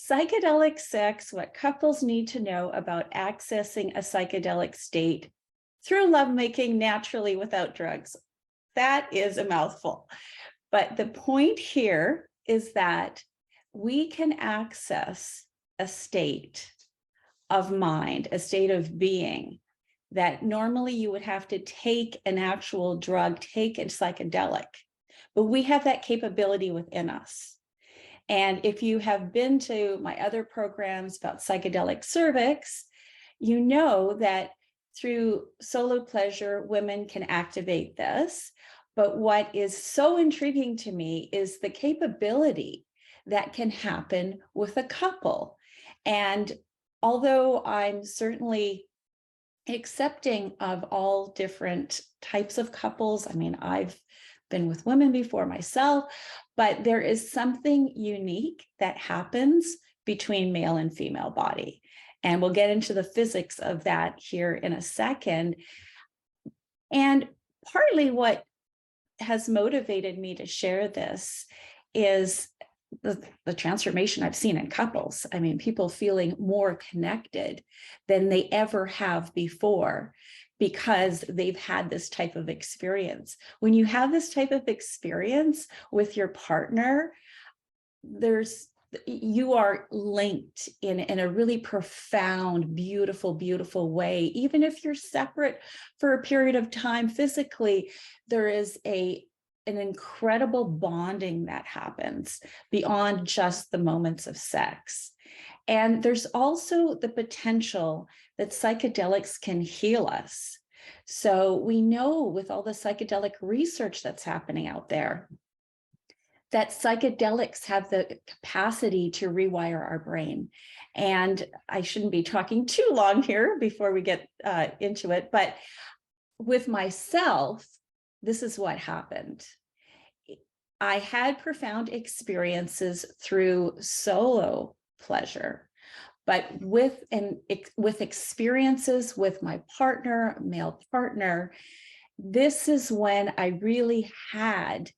Psychedelic sex, what couples need to know about accessing a psychedelic state through lovemaking naturally without drugs. That is a mouthful. But the point here is that we can access a state of mind, a state of being that normally you would have to take an actual drug, take a psychedelic, but we have that capability within us. And if you have been to my other programs about psychedelic cervix, you know that through solo pleasure, women can activate this. But what is so intriguing to me is the capability that can happen with a couple. And although I'm certainly accepting of all different types of couples, I mean, I've been with women before myself, but there is something unique that happens between male and female body. And we'll get into the physics of that here in a second. And partly what has motivated me to share this is the transformation I've seen in couples. I mean, people feeling more connected than they ever have before because they've had this type of experience. When you have this type of experience with your partner, you are linked in a really profound, beautiful, beautiful way. Even if you're separate for a period of time physically, there is an incredible bonding that happens beyond just the moments of sex. And there's also the potential that psychedelics can heal us. So we know with all the psychedelic research that's happening out there, that psychedelics have the capacity to rewire our brain. And I shouldn't be talking too long here before we get into it, but with myself, this is what happened. I had profound experiences through solo pleasure, but with experiences with my partner, male partner, this is when I really had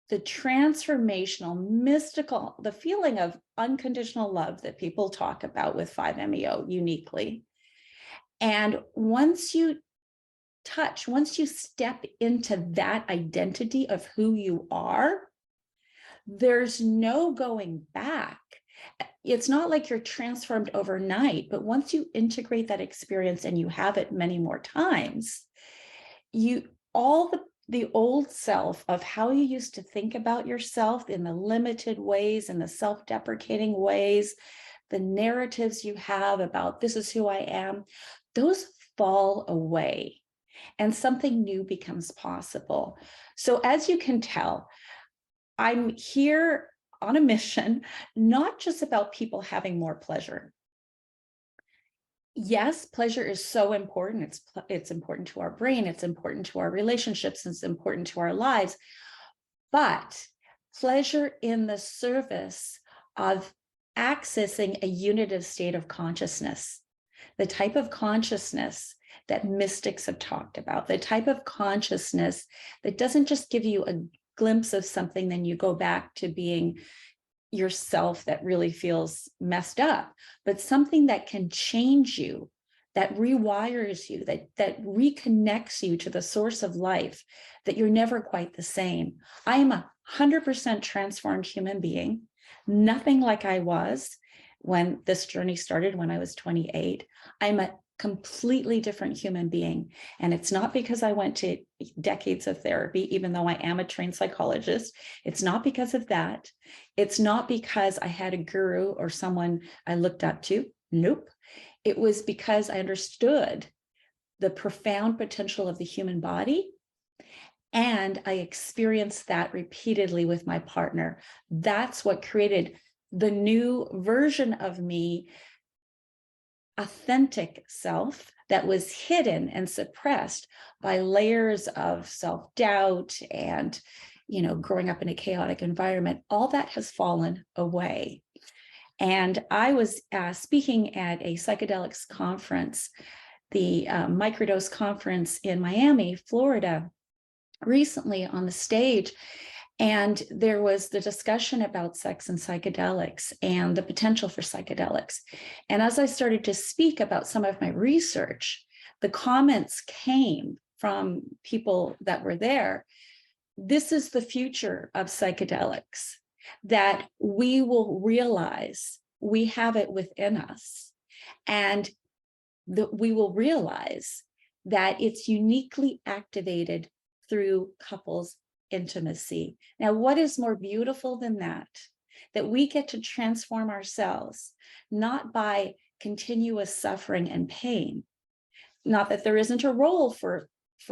the transformational, mystical, the feeling of unconditional love that people talk about with 5-MeO uniquely. And once you step into that identity of who you are, there's no going back. It's not like you're transformed overnight, but once you integrate that experience and you have it many more times, the old self of how you used to think about yourself in the limited ways and the self-deprecating ways, the narratives you have about this is who I am, those fall away and something new becomes possible. So as you can tell, I'm here on a mission, not just about people having more pleasure. Yes, pleasure is so important. It's important to our brain. It's important to our relationships. It's important to our lives. But pleasure in the service of accessing a unitive state of consciousness, the type of consciousness that mystics have talked about, the type of consciousness that doesn't just give you a glimpse of something, then you go back to being yourself that really feels messed up, but something that can change you, that rewires you, that reconnects you to the source of life, that you're never quite the same. I am 100% transformed human being, nothing like I was when this journey started when I was 28. I'm a completely different human being. And it's not because I went to decades of therapy, even though I am a trained psychologist. It's not because of that. It's not because I had a guru or someone I looked up to. Nope. It was because I understood the profound potential of the human body. And I experienced that repeatedly with my partner. That's what created the new version of me, authentic self that was hidden and suppressed by layers of self-doubt and, growing up in a chaotic environment. All that has fallen away. And I was speaking at a psychedelics conference, the microdose conference in Miami, Florida, recently on the stage. And there was the discussion about sex and psychedelics and the potential for psychedelics. And as I started to speak about some of my research, the comments came from people that were there. This is the future of psychedelics, that we will realize we have it within us, and that we will realize that it's uniquely activated through couples intimacy. Now, what is more beautiful than that? That we get to transform ourselves, not by continuous suffering and pain. Not that there isn't a role for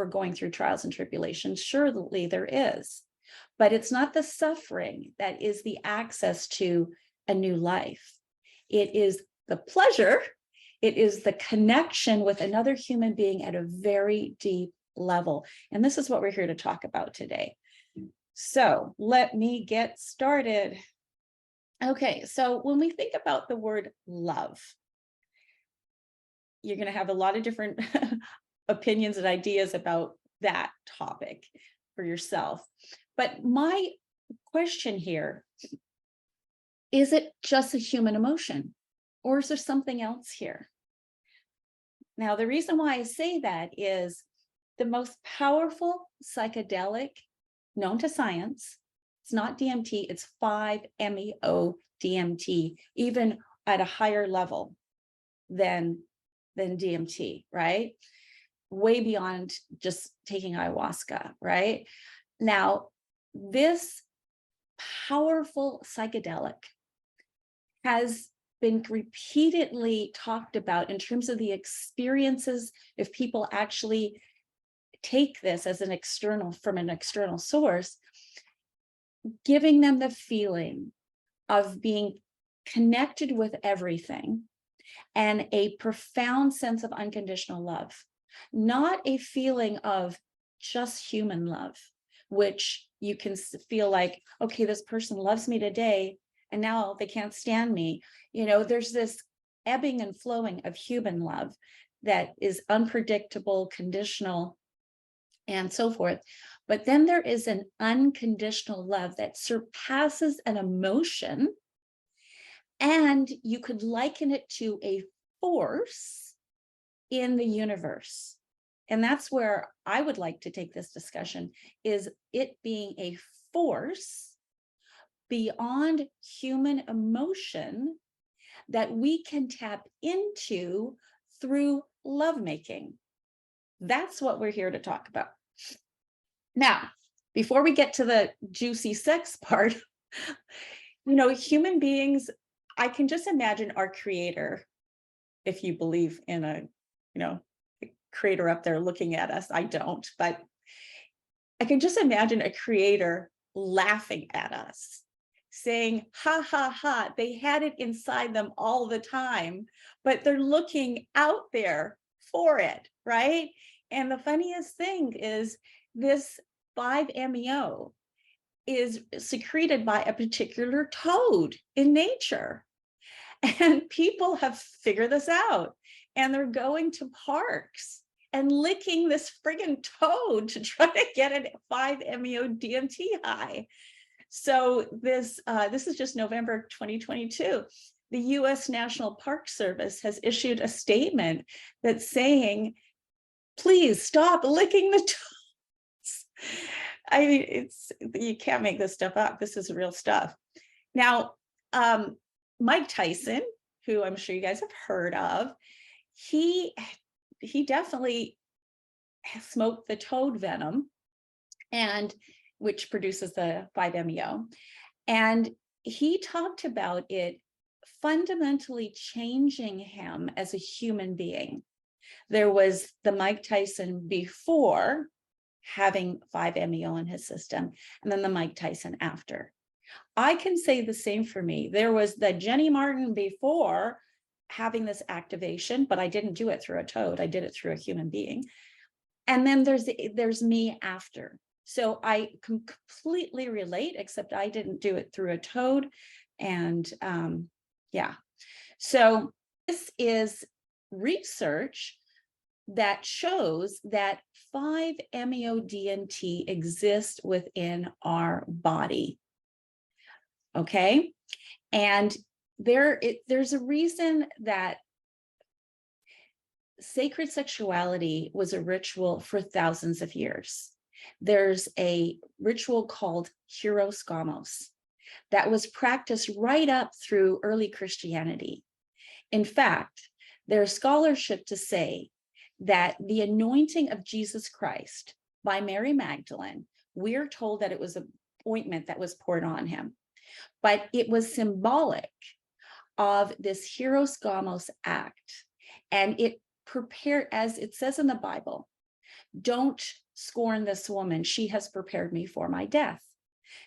going through trials and tribulations, surely there is, but it's not the suffering that is the access to a new life. It is the pleasure, it is the connection with another human being at a very deep level. And this is what we're here to talk about today. So let me get started. Okay, so when we think about the word love, you're going to have a lot of different opinions and ideas about that topic for yourself. But my question here, is it just a human emotion, or is there something else here? Now, the reason why I say that is the most powerful psychedelic known to science, it's not DMT, it's 5-MeO DMT, even at a higher level than DMT, right? Way beyond just taking ayahuasca, right? Now, this powerful psychedelic has been repeatedly talked about in terms of the experiences if people actually take this as an external, from an external source, giving them the feeling of being connected with everything and a profound sense of unconditional love, not a feeling of just human love, which you can feel like, okay, this person loves me today, and now they can't stand me. You know, there's this ebbing and flowing of human love that is unpredictable, conditional, and so forth. But then there is an unconditional love that surpasses an emotion, and you could liken it to a force in the universe. And that's where I would like to take this discussion, is it being a force beyond human emotion that we can tap into through lovemaking. That's what we're here to talk about. Now, before we get to the juicy sex part, you know, human beings, I can just imagine our creator, if you believe in a, you know, creator up there looking at us. I don't, but I can just imagine a creator laughing at us, saying, ha, ha, ha, they had it inside them all the time, but they're looking out there for it, right? And the funniest thing is this 5-MeO is secreted by a particular toad in nature. And people have figured this out, and they're going to parks and licking this friggin' toad to try to get a 5-MeO DMT high. So this is just November 2022. The U.S. National Park Service has issued a statement that's saying, please stop licking the toads. I mean, you can't make this stuff up. This is real stuff. Now, Mike Tyson, who I'm sure you guys have heard of, he definitely smoked the toad venom, and which produces the 5-MeO. And he talked about it fundamentally changing him as a human being. There was the Mike Tyson before having 5-MeO in his system, and then the Mike Tyson after. I can say the same for me. There was the Jenny Martin before having this activation, but I didn't do it through a toad. I did it through a human being. And then there's me after. So I can completely relate, except I didn't do it through a toad. And yeah, so this is research that shows that 5-MeO-DMT exists within our body. Okay, and there's a reason that sacred sexuality was a ritual for thousands of years. There's a ritual called Hieros Gamos that was practiced right up through early Christianity. In fact, there's scholarship to say that the anointing of Jesus Christ by Mary Magdalene, we're told that it was an ointment that was poured on him, but it was symbolic of this Hieros Gamos act. And it prepared, as it says in the Bible, don't scorn this woman. She has prepared me for my death.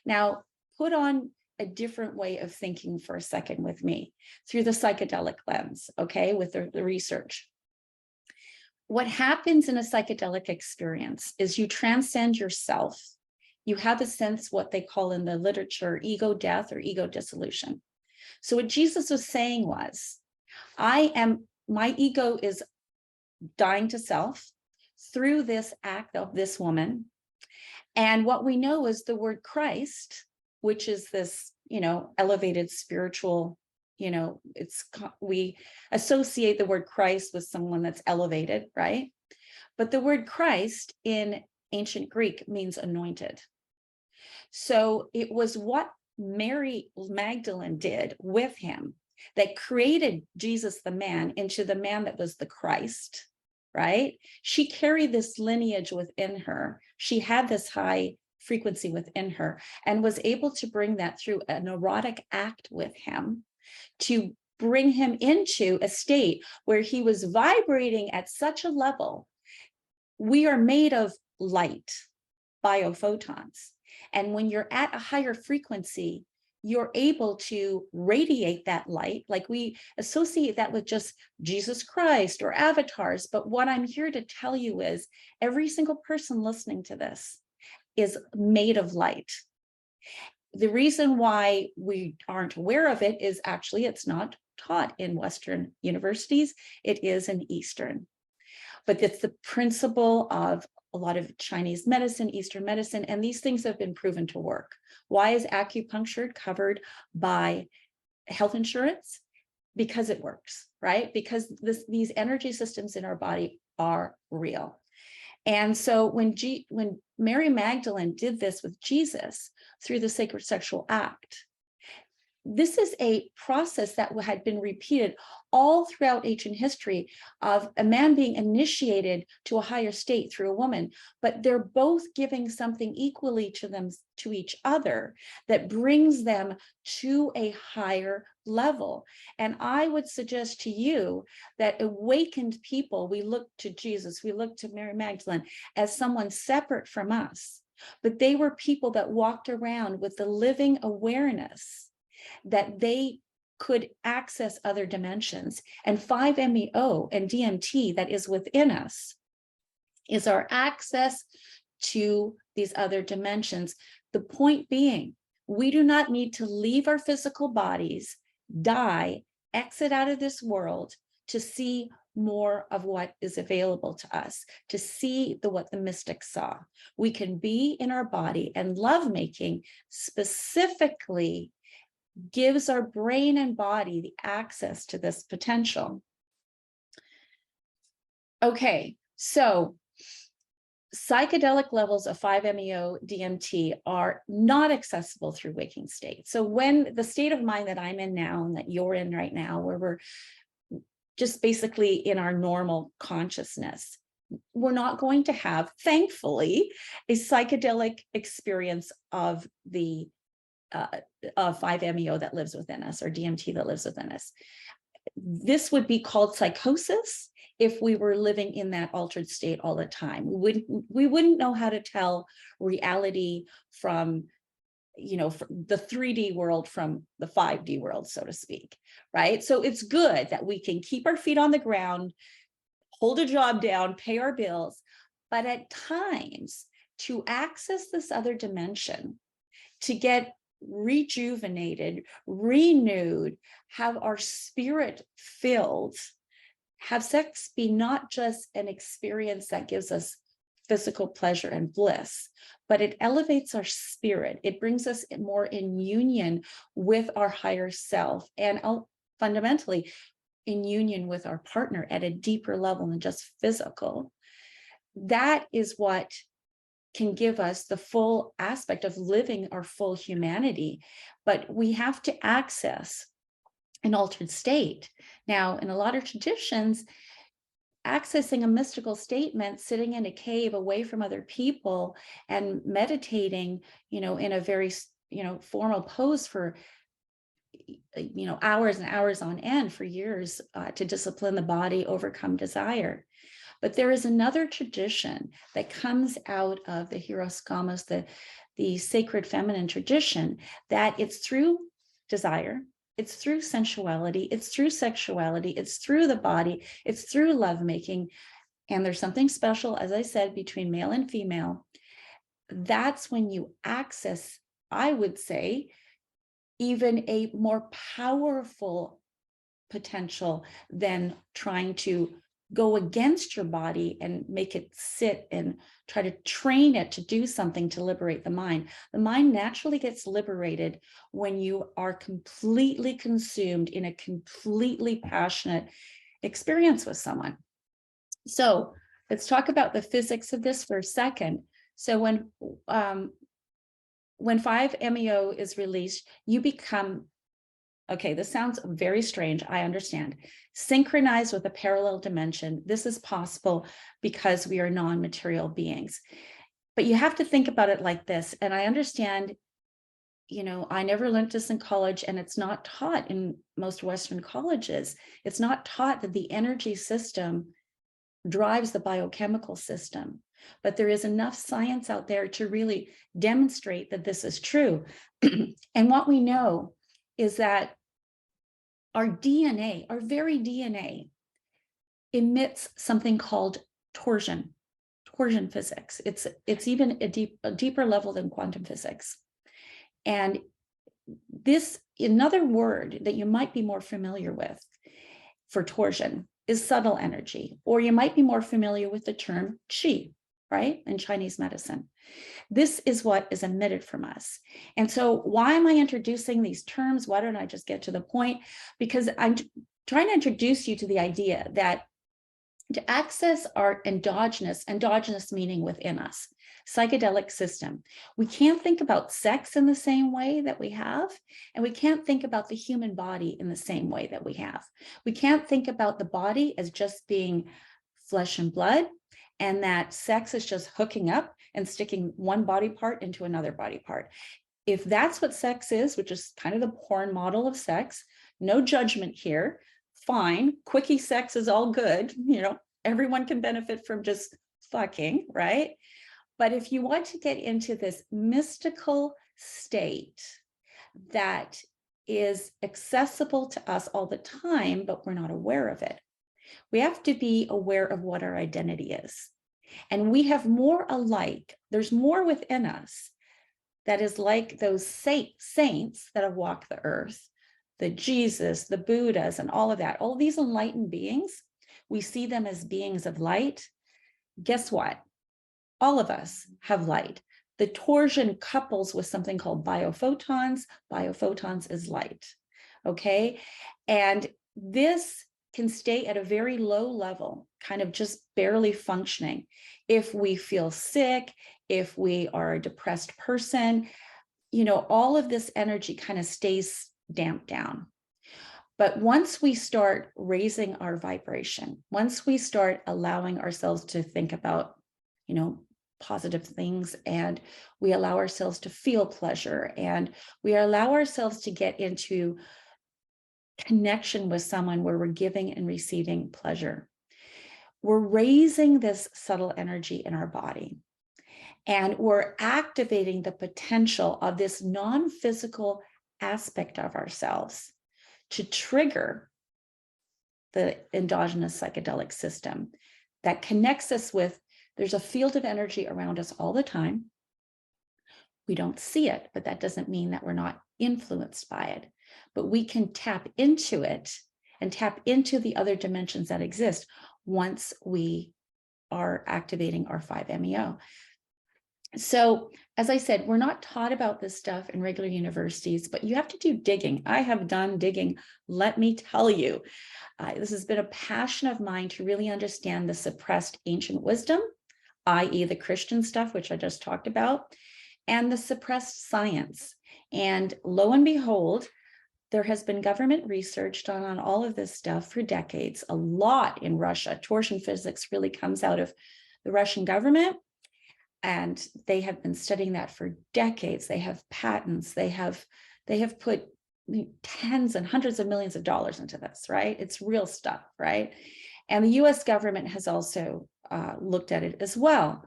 Now, put on a different way of thinking for a second with me through the psychedelic lens, okay, with the research. What happens in a psychedelic experience is you transcend yourself. You have a sense, what they call in the literature, ego death or ego dissolution. So what Jesus was saying was, my ego is dying to self through this act of this woman. And what we know is the word Christ, which is this, elevated spiritual, we associate the word Christ with someone that's elevated, right? But the word Christ in ancient Greek means anointed. So it was what Mary Magdalene did with him that created Jesus, the man, into the man that was the Christ, right? She carried this lineage within her. She had this high frequency within her and was able to bring that through an erotic act with him to bring him into a state where he was vibrating at such a level. We are made of light, biophotons. And when you're at a higher frequency, you're able to radiate that light. Like, we associate that with just Jesus Christ or avatars. But what I'm here to tell you is every single person listening to this is made of light. The reason why we aren't aware of it is actually it's not taught in Western universities. It is in Eastern. But it's the principle of a lot of Chinese medicine, Eastern medicine, and these things have been proven to work. Why is acupuncture covered by health insurance? Because it works, right? Because these energy systems in our body are real. And so when Mary Magdalene did this with Jesus through the sacred sexual act, this is a process that had been repeated all throughout ancient history of a man being initiated to a higher state through a woman, but they're both giving something equally to each other that brings them to a higher level. And I would suggest to you that awakened people, we look to Jesus, we look to Mary Magdalene as someone separate from us, but they were people that walked around with the living awareness that they could access other dimensions. And 5-MeO and DMT that is within us is our access to these other dimensions. The point being, we do not need to leave our physical bodies, die, exit out of this world to see more of what is available to us, to see what the mystics saw. We can be in our body, and lovemaking specifically gives our brain and body the access to this potential. Okay, so psychedelic levels of 5-MeO-DMT are not accessible through waking state. So when the state of mind that I'm in now and that you're in right now, where we're just basically in our normal consciousness, we're not going to have, thankfully, a psychedelic experience of the of 5-MeO that lives within us, or DMT that lives within us. This would be called psychosis if we were living in that altered state all the time. We wouldn't know how to tell reality from, the 3D world from the 5D world, so to speak, right? So it's good that we can keep our feet on the ground, hold a job down, pay our bills, but at times to access this other dimension, to get rejuvenated, renewed, have our spirit filled, have sex be not just an experience that gives us physical pleasure and bliss, but it elevates our spirit. It brings us more in union with our higher self, and fundamentally in union with our partner at a deeper level than just physical. That is what can give us the full aspect of living our full humanity. But we have to access an altered state. Now, in a lot of traditions, accessing a mystical state meant sitting in a cave away from other people and meditating, in a very, formal pose for, hours and hours on end for years, to discipline the body, overcome desire. But there is another tradition that comes out of the Hieros Gamos, the sacred feminine tradition, that it's through desire, it's through sensuality, it's through sexuality, it's through the body, it's through lovemaking. And there's something special, as I said, between male and female. That's when you access, I would say, even a more powerful potential than trying to go against your body and make it sit and try to train it to do something to liberate the mind. The mind naturally gets liberated when you are completely consumed in a completely passionate experience with someone. So let's talk about the physics of this for a second. So when 5-MeO is released, you become, okay, this sounds very strange, I understand, synchronized with a parallel dimension. This is possible because we are non-material beings. But you have to think about it like this. And I understand, I never learned this in college, and it's not taught in most Western colleges. It's not taught that the energy system drives the biochemical system. But there is enough science out there to really demonstrate that this is true. And what we know is that our DNA, our very DNA, emits something called torsion physics. It's even a deeper level than quantum physics. And this, another word that you might be more familiar with for torsion is subtle energy, or you might be more familiar with the term qi, right, in Chinese medicine. This is what is emitted from us. And so why am I introducing these terms? Why don't I just get to the point? Because I'm trying to introduce you to the idea that to access our endogenous meaning within us, psychedelic system, we can't think about sex in the same way that we have, and we can't think about the human body in the same way that we have. We can't think about the body as just being flesh and blood, and that sex is just hooking up and sticking one body part into another body part. If that's what sex is, which is kind of the porn model of sex, no judgment here, fine, quickie sex is all good, everyone can benefit from just fucking, right? But if you want to get into this mystical state that is accessible to us all the time, but we're not aware of it, we have to be aware of what our identity is. And we have more alike, there's more within us that is like those saints that have walked the earth, the Jesus, the Buddhas, and all of that. All of these enlightened beings, we see them as beings of light. Guess what? All of us have light. The torsion couples with something called biophotons. Biophotons is light, okay? And this can stay at a very low level, kind of just barely functioning. If we feel sick, if we are a depressed person, all of this energy kind of stays damped down. But once we start raising our vibration, once we start allowing ourselves to think about, positive things, and we allow ourselves to feel pleasure, and we allow ourselves to get into connection with someone where we're giving and receiving pleasure, we're raising this subtle energy in our body, and we're activating the potential of this non-physical aspect of ourselves to trigger the endogenous psychedelic system that connects us with, there's a field of energy around us all the time. We don't see it, but that doesn't mean that we're not influenced by it. But we can tap into it and tap into the other dimensions that exist once we are activating our 5-MeO. So, as I said, we're not taught about this stuff in regular universities, but you have to do digging. I have done digging, let me tell you. This has been a passion of mine to really understand the suppressed ancient wisdom, i.e. the Christian stuff, which I just talked about, and the suppressed science. And lo and behold, there has been government research done on all of this stuff for decades, a lot in Russia. Torsion physics really comes out of the Russian government, and they have been studying that for decades. They have patents. They have put tens and hundreds of millions of dollars into this, right? It's real stuff, right? And the US government has also looked at it as well.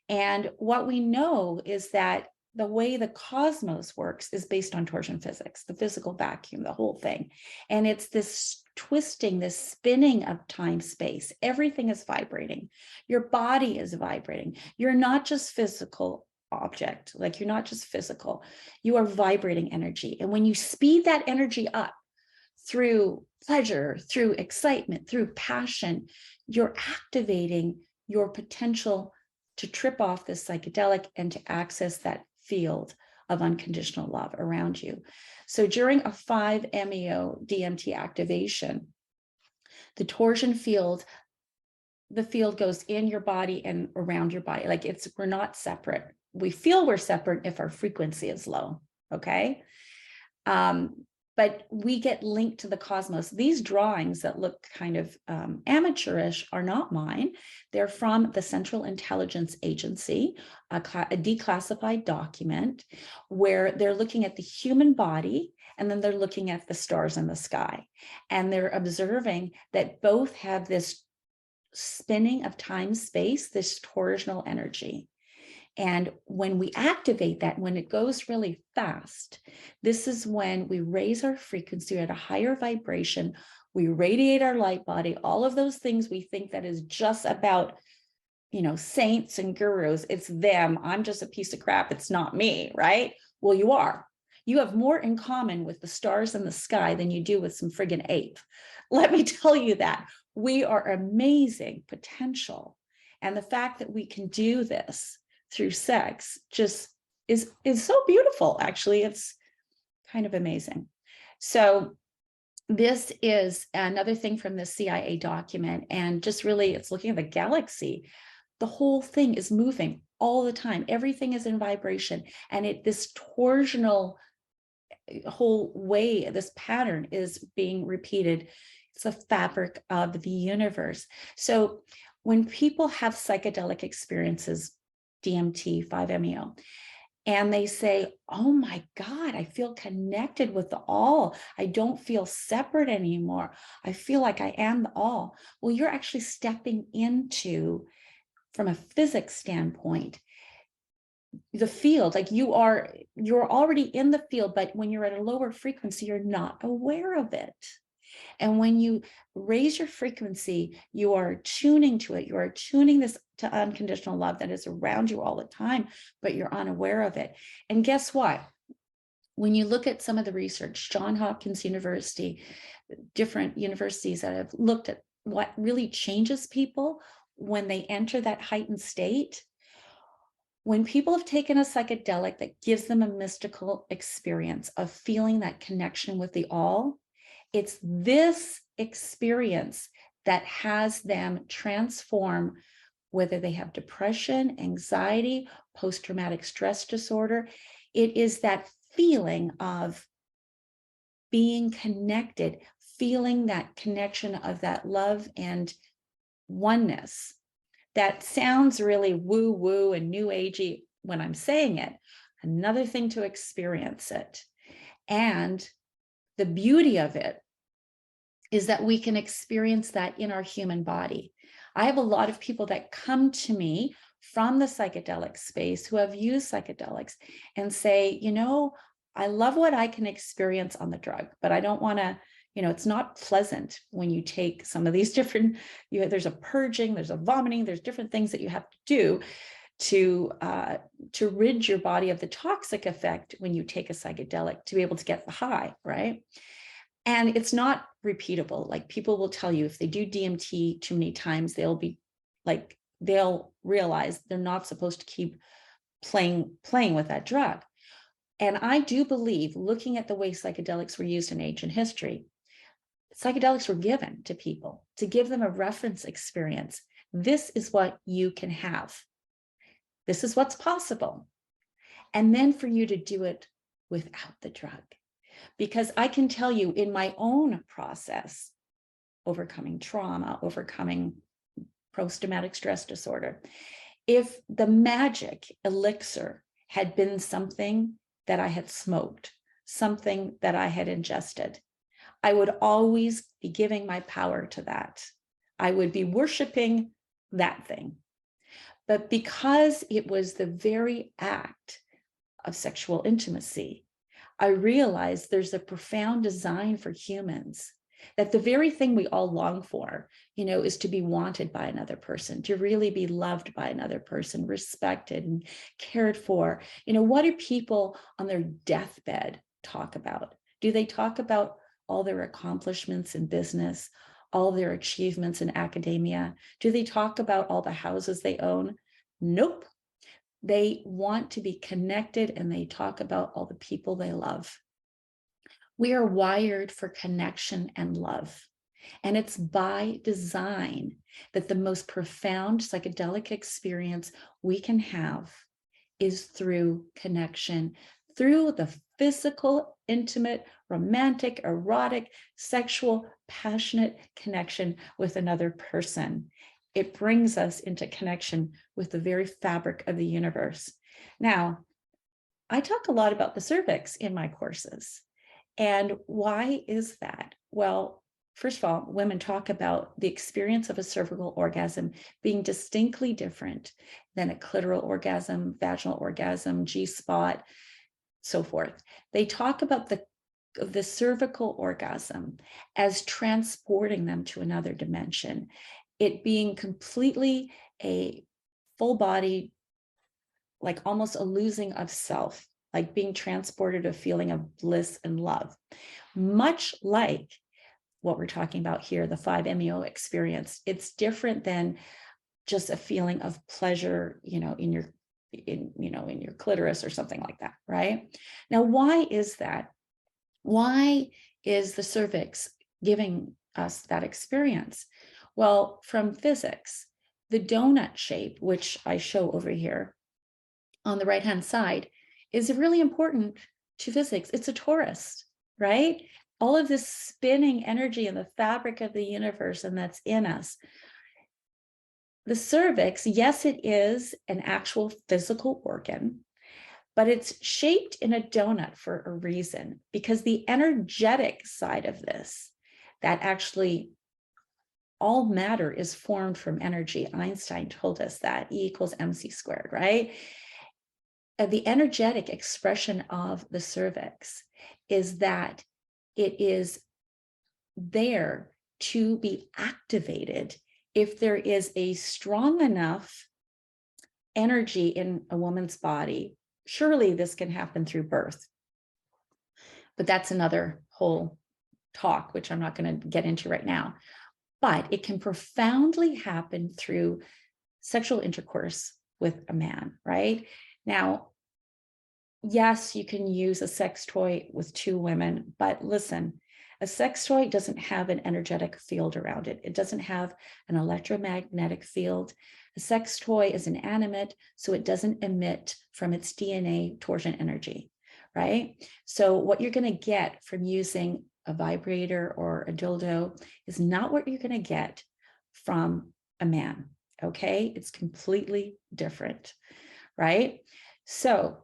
And what we know is that the way the cosmos works is based on torsion physics, the physical vacuum, the whole thing. And it's this twisting, this spinning of time space. Everything is vibrating. Your body is vibrating. You're not just physical object, like you're not just physical, you are vibrating energy. And when you speed that energy up through pleasure, through excitement, through passion, you're activating your potential to trip off this psychedelic and to access that field of unconditional love around you. So during a 5-MeO DMT activation, the torsion field, the field goes in your body and around your body. Like we're not separate. We feel we're separate if our frequency is low, okay? But we get linked to the cosmos. These drawings that look kind of amateurish are not mine. They're from the Central Intelligence Agency, a declassified document where they're looking at the human body and then they're looking at the stars in the sky. And they're observing that both have this spinning of time space, this torsional energy. And when we activate that, when it goes really fast, this is when we raise our frequency at a higher vibration. We radiate our light body, all of those things we think that is just about, saints and gurus. It's them. I'm just a piece of crap. It's not me, right? Well, you are. You have more in common with the stars in the sky than you do with some friggin' ape. Let me tell you that. We are amazing potential. And the fact that we can do this through sex just is so beautiful. Actually, it's kind of amazing. So this is another thing from the CIA document, and just really it's looking at the galaxy. The whole thing is moving all the time. Everything is in vibration, and this torsional whole way, this pattern is being repeated. It's a fabric of the universe. So when people have psychedelic experiences, DMT, 5-MeO, and they say, oh my God, I feel connected with the all. I don't feel separate anymore. I feel like I am the all. Well, you're actually stepping into, from a physics standpoint, the field. Like you're already in the field, but when you're at a lower frequency, you're not aware of it. And when you raise your frequency, you are tuning to it. You are tuning this to unconditional love that is around you all the time, but you're unaware of it. And guess what? When you look at some of the research, Johns Hopkins University, different universities that have looked at what really changes people when they enter that heightened state, when people have taken a psychedelic that gives them a mystical experience of feeling that connection with the all, it's this experience that has them transform, whether they have depression, anxiety, post-traumatic stress disorder. It is that feeling of being connected, feeling that connection of that love and oneness. That sounds really woo-woo and new agey when I'm saying it. Another thing to experience it. And the beauty of it is that we can experience that in our human body. I have a lot of people that come to me from the psychedelic space who have used psychedelics and say, I love what I can experience on the drug, but I don't want to, it's not pleasant when you take some of these different, there's a purging, there's a vomiting, there's different things that you have to do to rid your body of the toxic effect when you take a psychedelic to be able to get the high, right? And it's not repeatable. Like people will tell you if they do DMT too many times, they'll realize they're not supposed to keep playing with that drug. And I do believe, looking at the way psychedelics were used in ancient history, psychedelics were given to people to give them a reference experience. This is what you can have. This is what's possible. And then for you to do it without the drug. Because I can tell you in my own process, overcoming trauma, overcoming post-traumatic stress disorder, if the magic elixir had been something that I had smoked, something that I had ingested, I would always be giving my power to that. I would be worshiping that thing. But because it was the very act of sexual intimacy, I realized there's a profound design for humans, that the very thing we all long for, is to be wanted by another person, to really be loved by another person, respected and cared for. What do people on their deathbed talk about? Do they talk about all their accomplishments in business, all their achievements in academia? Do they talk about all the houses they own? Nope. They want to be connected, and they talk about all the people they love. We are wired for connection and love. And it's by design that the most profound psychedelic experience we can have is through connection, through the physical, intimate, romantic, erotic, sexual, passionate connection with another person. It brings us into connection with the very fabric of the universe. Now, I talk a lot about the cervix in my courses. And why is that? Well, first of all, women talk about the experience of a cervical orgasm being distinctly different than a clitoral orgasm, vaginal orgasm, G-spot, so forth. They talk about the cervical orgasm as transporting them to another dimension, it being completely a full body, like almost a losing of self, like being transported, a feeling of bliss and love, much like what we're talking about here, the 5-MeO experience. It's different than just a feeling of pleasure, in your clitoris or something like that, right? Now, why is that? Why is the cervix giving us that experience? Well, from physics, the donut shape, which I show over here on the right-hand side, is really important to physics. It's a torus, right? All of this spinning energy in the fabric of the universe, and that's in us. The cervix, yes, it is an actual physical organ, but it's shaped in a donut for a reason, because the energetic side of this, that actually all matter is formed from energy. Einstein told us that E equals mc squared, right? The energetic expression of the cervix is that it is there to be activated if there is a strong enough energy in a woman's body. Surely this can happen through birth, but that's another whole talk, which I'm not going to get into right now. But it can profoundly happen through sexual intercourse with a man, right? Now, yes, you can use a sex toy with two women, but listen, a sex toy doesn't have an energetic field around it. It doesn't have an electromagnetic field. A sex toy is inanimate, so it doesn't emit from its DNA torsion energy, right? So what you're going to get from using a vibrator or a dildo is not what you're going to get from a man, okay? It's completely different, right? So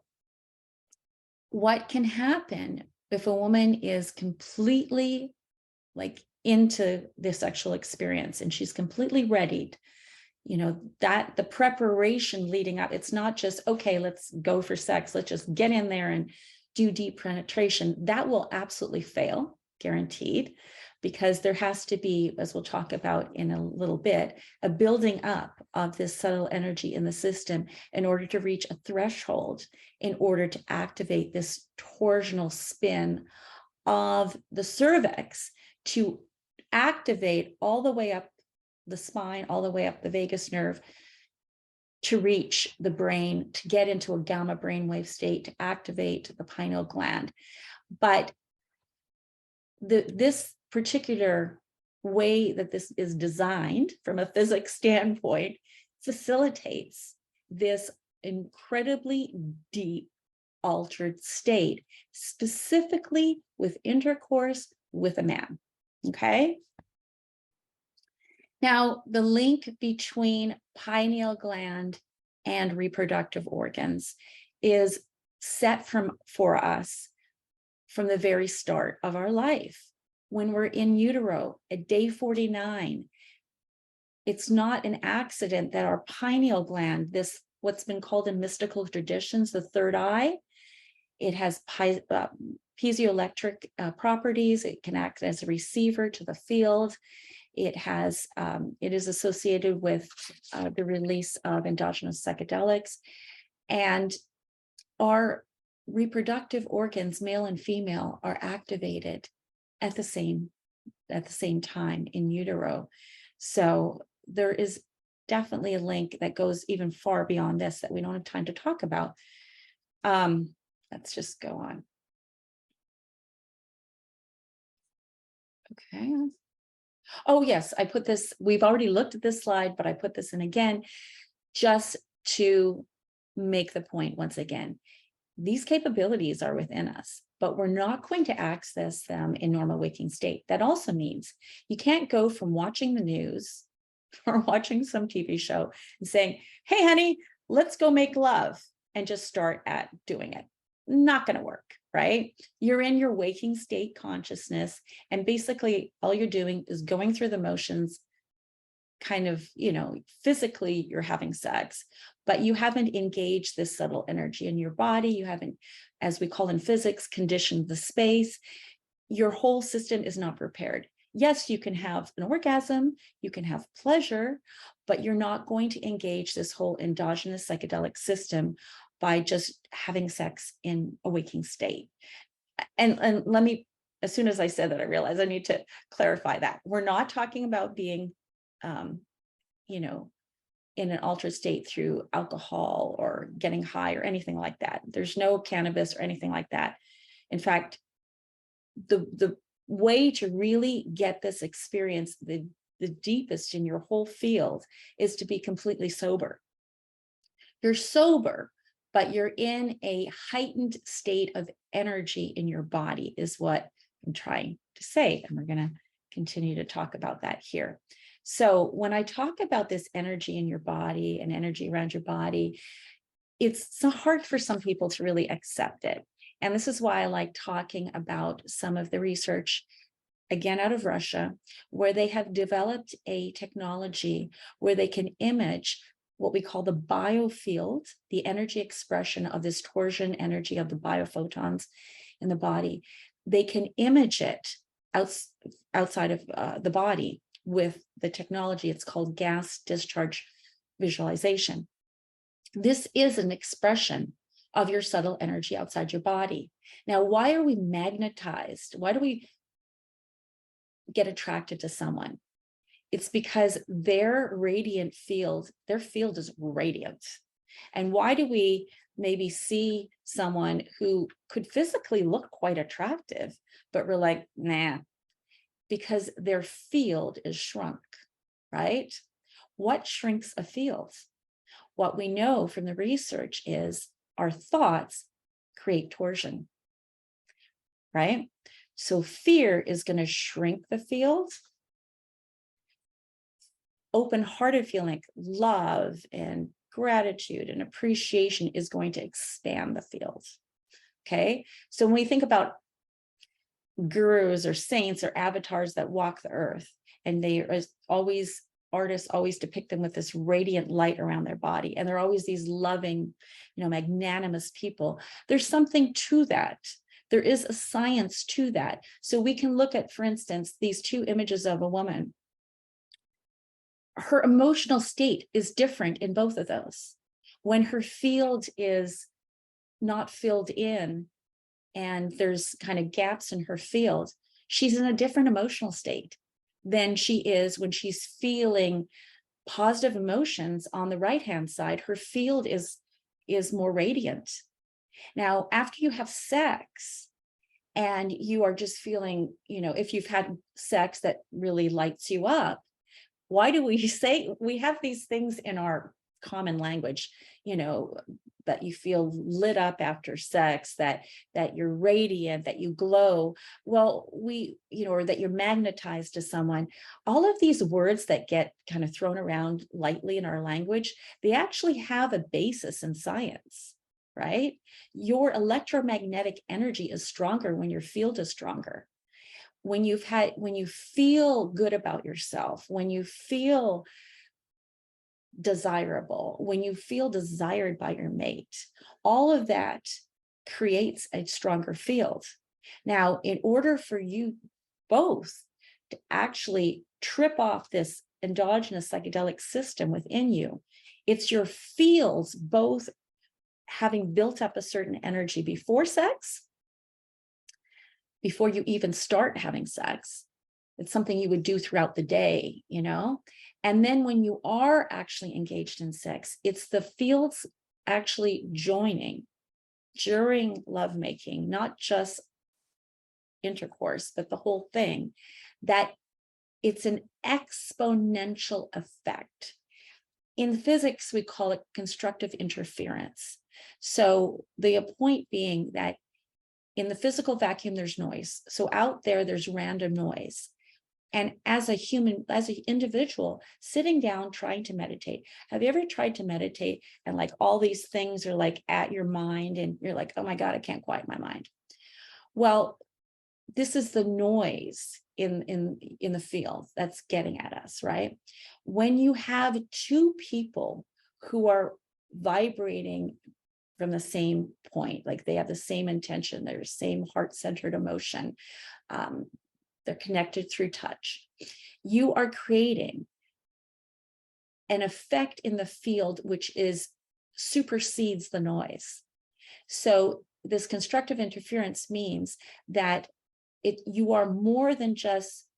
what can happen if a woman is completely into the sexual experience and she's completely readied, that the preparation leading up, it's not just, okay, let's go for sex, let's just get in there and do deep penetration. That will absolutely fail, guaranteed, because there has to be, as we'll talk about in a little bit, a building up of this subtle energy in the system in order to reach a threshold, in order to activate this torsional spin of the cervix to activate all the way up the spine, all the way up the vagus nerve, to reach the brain, to get into a gamma brainwave state, to activate the pineal gland. But this particular way that this is designed from a physics standpoint facilitates this incredibly deep altered state, specifically with intercourse with a man. Okay. Now, the link between pineal gland and reproductive organs is set for us from the very start of our life. When we're in utero at day 49, it's not an accident that our pineal gland, this what's been called in mystical traditions, the third eye, it has piezoelectric properties. It can act as a receiver to the field. It is associated with the release of endogenous psychedelics, and our reproductive organs, male and female, are activated at the same time in utero. So there is definitely a link that goes even far beyond this that we don't have time to talk about. Let's just go on. Okay. Oh, yes, I put this, we've already looked at this slide, but I put this in again, just to make the point once again. These capabilities are within us, but we're not going to access them in normal waking state. That also means you can't go from watching the news or watching some TV show and saying, hey, honey, let's go make love, and just start at doing it. Not going to work, right? You're in your waking state consciousness, and basically all you're doing is going through the motions, kind of, physically you're having sex, but you haven't engaged this subtle energy in your body. You haven't, as we call in physics, conditioned the space. Your whole system is not prepared. Yes, you can have an orgasm, you can have pleasure, but you're not going to engage this whole endogenous psychedelic system by just having sex in a waking state. And let me, as soon as I said that, I realized I need to clarify that. We're not talking about being, in an altered state through alcohol or getting high or anything like that. There's no cannabis or anything like that. In fact, the way to really get this experience, the deepest in your whole field, is to be completely sober. You're sober, but you're in a heightened state of energy in your body, is what I'm trying to say. And we're going to continue to talk about that here. So when I talk about this energy in your body and energy around your body, it's so hard for some people to really accept it. And this is why I like talking about some of the research, again, out of Russia, where they have developed a technology where they can image what we call the biofield, the energy expression of this torsion energy of the biophotons in the body. They can image it outside of the body with the technology. It's called gas discharge visualization. This is an expression of your subtle energy outside your body. Now, why are we magnetized? Why do we get attracted to someone? It's because their radiant field, their field is radiant. And why do we maybe see someone who could physically look quite attractive, but we're like, nah, because their field is shrunk, right? What shrinks a field? What we know from the research is our thoughts create torsion, right? So fear is going to shrink the field. Open-hearted feeling, like love and gratitude and appreciation, is going to expand the field. Okay. So when we think about gurus or saints or avatars that walk the earth, and they are always, artists always depict them with this radiant light around their body, and they're always these loving, magnanimous people. There's something to that. There is a science to that. So we can look at, for instance, these two images of a woman. Her emotional state is different in both of those. When her field is not filled in and there's kind of gaps in her field, she's in a different emotional state than she is when she's feeling positive emotions on the right hand side. Her field is more radiant. Now, after you have sex and you are just feeling, if you've had sex that really lights you up, why do we say we have these things in our common language, that you feel lit up after sex, that you're radiant, that you glow? Well, or that you're magnetized to someone. All of these words that get kind of thrown around lightly in our language, they actually have a basis in science, right? Your electromagnetic energy is stronger when your field is stronger. When you feel good about yourself, when you feel desirable, when you feel desired by your mate, all of that creates a stronger field. Now, in order for you both to actually trip off this endogenous psychedelic system within you, it's your fields both having built up a certain energy before sex, before you even start having sex. It's something you would do throughout the day, And then when you are actually engaged in sex, it's the fields actually joining during lovemaking, not just intercourse, but the whole thing, that it's an exponential effect. In physics, we call it constructive interference. So the point being that in the physical vacuum, there's noise. So out there's random noise. And as an individual, sitting down, trying to meditate. Have you ever tried to meditate and like all these things are like at your mind and you're like, oh my God, I can't quiet my mind. Well, this is the noise in the field that's getting at us, right? When you have two people who are vibrating from the same point, like they have the same intention, their same heart-centered emotion, they're connected through touch, you are creating an effect in the field which supersedes the noise. So this constructive interference means that you are more than just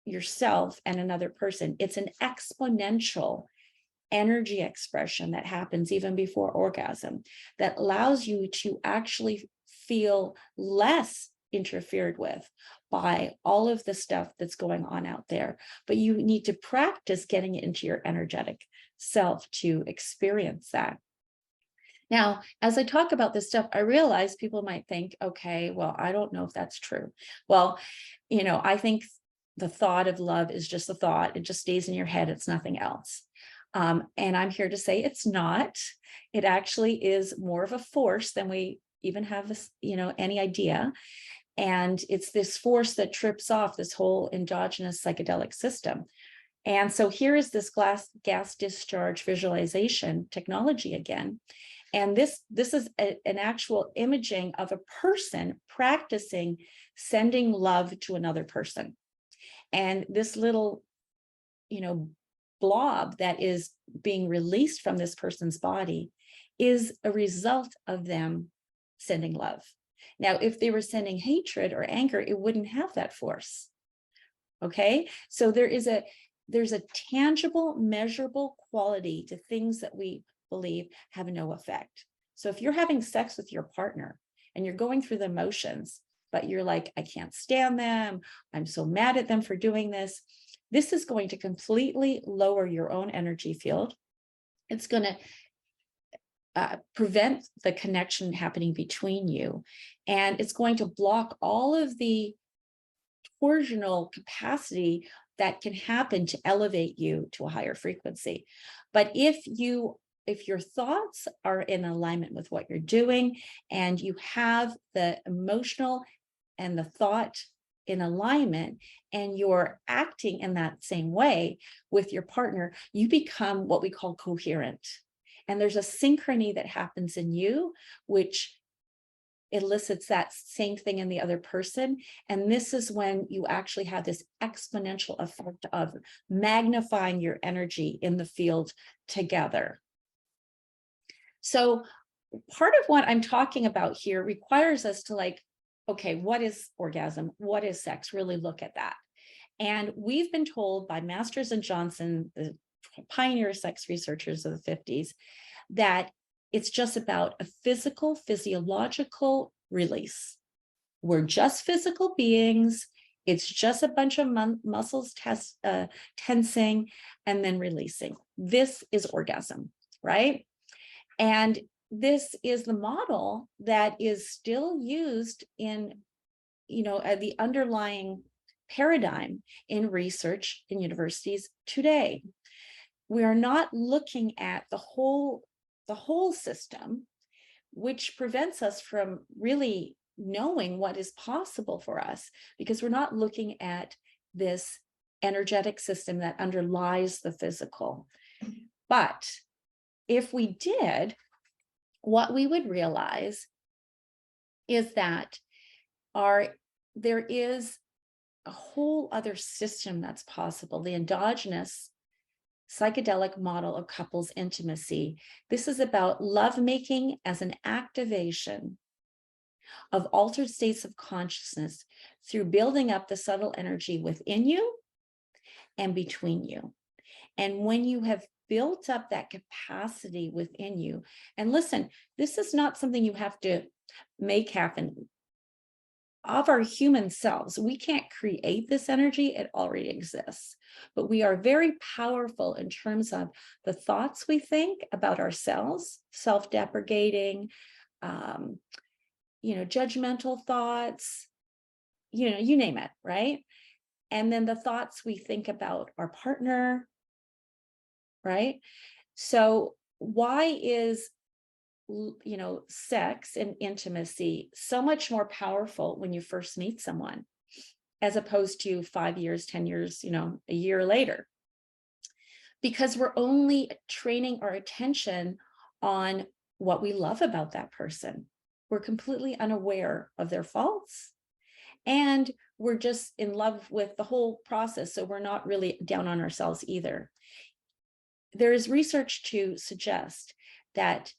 yourself and another person. It's an exponential energy expression that happens even before orgasm that allows you to actually feel less interfered with by all of the stuff that's going on out there. But you need to practice getting it into your energetic self to experience that. Now, as I talk about this stuff, I realize people might think, okay, well, I don't know if that's true. Well, I think the thought of love is just a thought. It just stays in your head. It's nothing else. And I'm here to say it's not. It actually is more of a force than we even have, any idea. And it's this force that trips off this whole endogenous psychedelic system. And so here is this gas discharge visualization technology again. And this is an actual imaging of a person practicing sending love to another person. And this little, blob that is being released from this person's body is a result of them sending love. Now, if they were sending hatred or anger, it wouldn't have that force. Okay, so there's a tangible, measurable quality to things that we believe have no effect. So if you're having sex with your partner and you're going through the motions, but you're like, I can't stand them, I'm so mad at them for doing this, this is going to completely lower your own energy field. It's going to prevent the connection happening between you. And it's going to block all of the torsional capacity that can happen to elevate you to a higher frequency. But if your thoughts are in alignment with what you're doing and you have the emotional and the thought in alignment and you're acting in that same way with your partner, you become what we call coherent. And there's a synchrony that happens in you, which elicits that same thing in the other person. And this is when you actually have this exponential effect of magnifying your energy in the field together. So part of what I'm talking about here requires us to like, okay, what is orgasm? What is sex? Really look at that. And we've been told by Masters and Johnson, the pioneer sex researchers of the 50s, that it's just about a physical, physiological release. We're just physical beings. It's just a bunch of muscles tensing and then releasing. This is orgasm, right? And this is the model that is still used in, the underlying paradigm in research in universities today. We are not looking at the whole system, which prevents us from really knowing what is possible for us, because we're not looking at this energetic system that underlies the physical. But if we did, what we would realize is that there is a whole other system that's possible, the endogenous psychedelic model of couples intimacy. This is about lovemaking as an activation of altered states of consciousness through building up the subtle energy within you and between you. And when you have built up that capacity within you, and listen, this is not something you have to make happen. Of our human selves, we can't create this energy, it already exists. But we are very powerful in terms of the thoughts we think about ourselves, self-deprecating, judgmental thoughts, you name it, right? And then the thoughts we think about our partner, right? So why is sex and intimacy so much more powerful when you first meet someone, as opposed to 5 years, 10 years, a year later? Because we're only training our attention on what we love about that person. We're completely unaware of their faults, and we're just in love with the whole process. So we're not really down on ourselves either. There is research to suggest that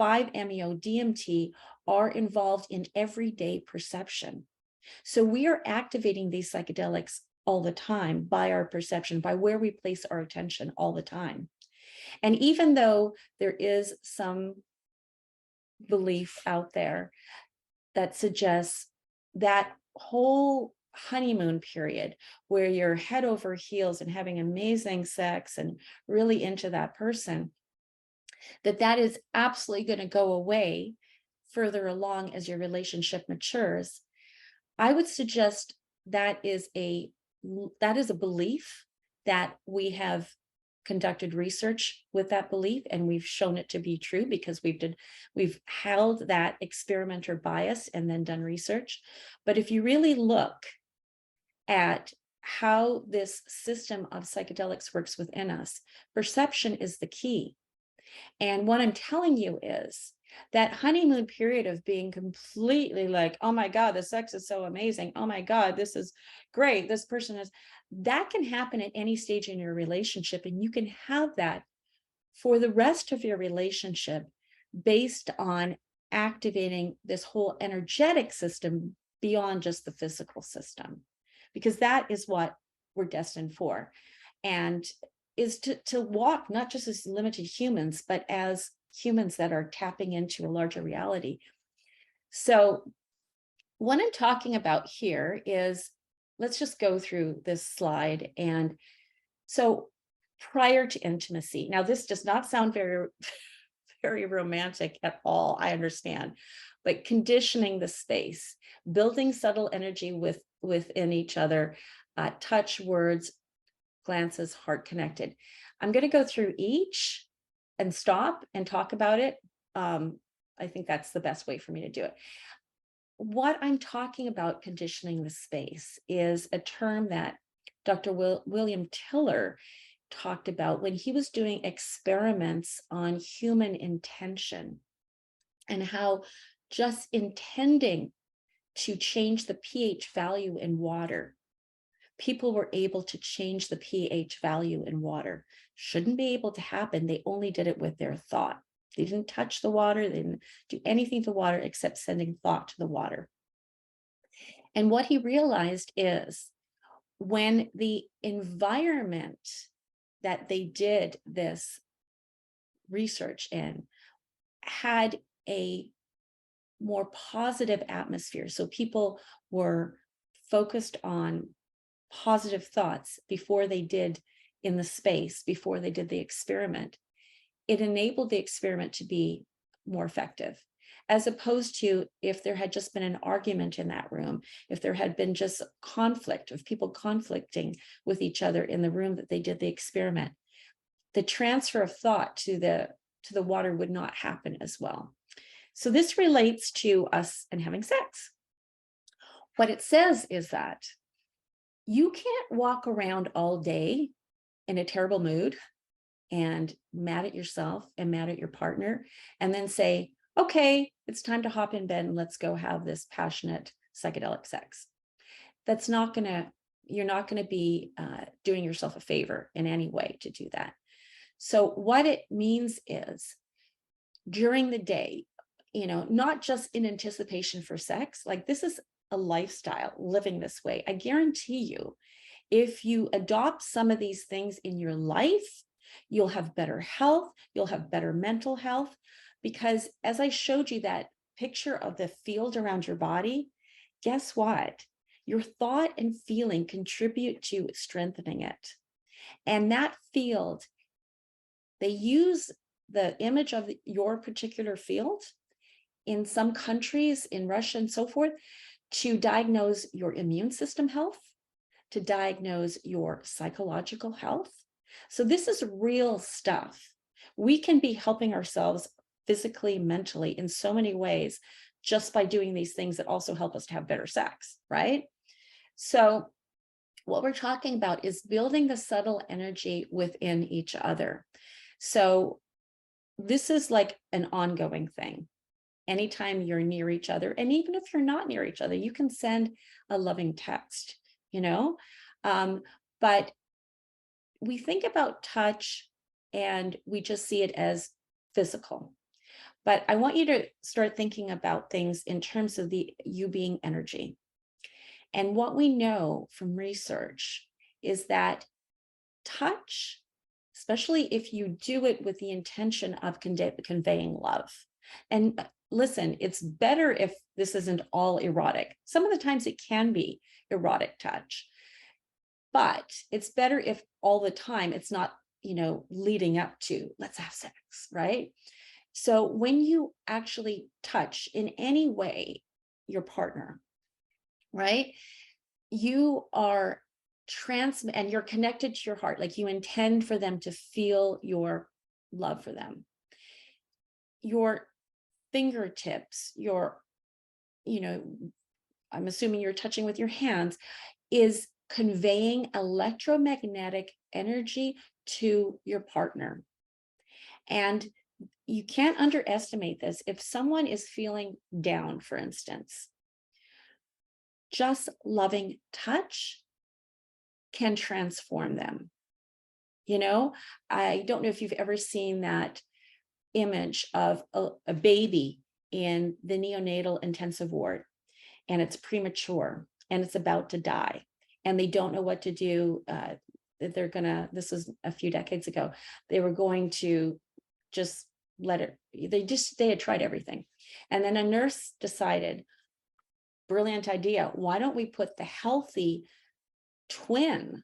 5-MeO-DMT are involved in everyday perception. So we are activating these psychedelics all the time by our perception, by where we place our attention all the time. And even though there is some belief out there that suggests that whole honeymoon period where you're head over heels and having amazing sex and really into that person, that is absolutely going to go away further along as your relationship matures, I would suggest that is a belief that we have conducted research with that belief, and we've shown it to be true because we've held that experimenter bias and then done research. But if you really look at how this system of psychedelics works within us, perception is the key. And what I'm telling you is that honeymoon period of being completely like, oh my God, the sex is so amazing. Oh my God, this is great. This person is, that can happen at any stage in your relationship. And you can have that for the rest of your relationship based on activating this whole energetic system beyond just the physical system, because that is what we're destined for. And is to walk not just as limited humans, but as humans that are tapping into a larger reality. So what I'm talking about here is, let's just go through this slide. And so prior to intimacy, now this does not sound very, very romantic at all, I understand, but conditioning the space, building subtle energy within each other, touch, words, glances, heart connected. I'm going to go through each and stop and talk about it. I think that's the best way for me to do it. What I'm talking about, conditioning the space, is a term that Dr. William Tiller talked about when he was doing experiments on human intention, and how just intending to change the pH value in water, people were able to change the pH value in water. Shouldn't be able to happen. They only did it with their thought. They didn't touch the water. They didn't do anything to the water except sending thought to the water. And what he realized is when the environment that they did this research in had a more positive atmosphere, so people were focused on positive thoughts before they did in the space, before they did the experiment, it enabled the experiment to be more effective. As opposed to if there had just been an argument in that room, if there had been just conflict of people conflicting with each other in the room that they did the experiment, the transfer of thought to the water would not happen as well. So this relates to us and having sex. What it says is that you can't walk around all day in a terrible mood and mad at yourself and mad at your partner and then say, okay, it's time to hop in bed and let's go have this passionate psychedelic sex. That's not gonna, you're not gonna be doing yourself a favor in any way to do that. So what it means is during the day, you know, not just in anticipation for sex, like this is a lifestyle, living this way. I guarantee you, if you adopt some of these things in your life, you'll have better health, you'll have better mental health, because as I showed you that picture of the field around your body, guess what? Your thought and feeling contribute to strengthening it. And that field, they use the image of your particular field in some countries, in Russia and so forth, to diagnose your immune system health, to diagnose your psychological health. So this is real stuff. We can be helping ourselves physically, mentally, in so many ways, just by doing these things that also help us to have better sex, right? So what we're talking about is building the subtle energy within each other. So this is like an ongoing thing. Anytime you're near each other, and even if you're not near each other, you can send a loving text, you know? But we think about touch and we just see it as physical. But I want you to start thinking about things in terms of you being energy. And what we know from research is that touch, especially if you do it with the intention of conveying love. And listen, it's better if this isn't all erotic. Some of the times it can be erotic touch, but it's better if all the time it's not, you know, leading up to let's have sex, right? So when you actually touch in any way your partner, right, you are and you're connected to your heart, like you intend for them to feel your love for them. Your fingertips, your, you know, I'm assuming you're touching with your hands, is conveying electromagnetic energy to your partner. And you can't underestimate this. If someone is feeling down, for instance, just loving touch can transform them. You know, I don't know if you've ever seen that image of a baby in the neonatal intensive ward, and it's premature and it's about to die, and they don't know what to do. This was a few decades ago, they were going to just let it, they had tried everything. And then a nurse decided, brilliant idea, why don't we put the healthy twin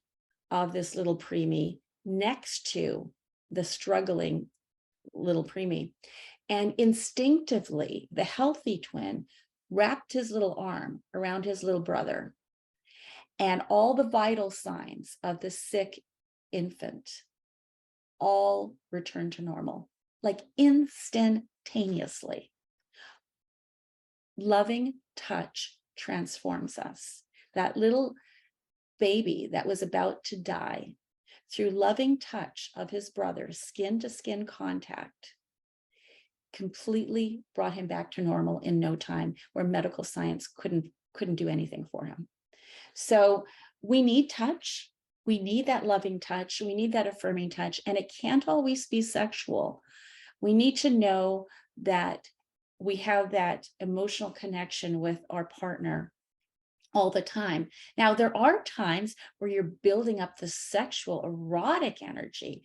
of this little preemie next to the struggling little preemie. And instinctively, the healthy twin wrapped his little arm around his little brother, and all the vital signs of the sick infant all returned to normal, like instantaneously. Loving touch transforms us. That little baby that was about to die, through loving touch of his brother, skin to skin contact, completely brought him back to normal in no time, where medical science couldn't do anything for him. So we need touch. We need that loving touch. We need that affirming touch. And it can't always be sexual. We need to know that we have that emotional connection with our partner all the time. Now, there are times where you're building up the sexual, erotic energy,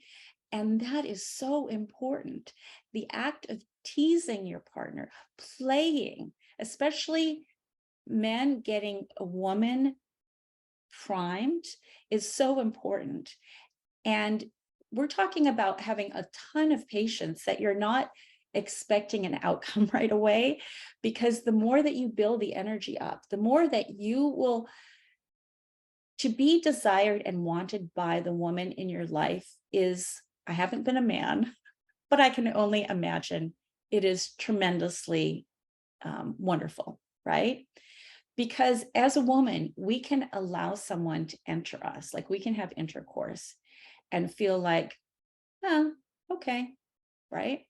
and that is so important. The act of teasing your partner, playing, especially men getting a woman primed, is so important. And we're talking about having a ton of patience that you're not expecting an outcome right away, because the more that you build the energy up, the more that you will to be desired and wanted by the woman in your life is, I haven't been a man, but I can only imagine it is tremendously wonderful, right? Because as a woman, we can allow someone to enter us, like we can have intercourse and feel like, oh, okay, right?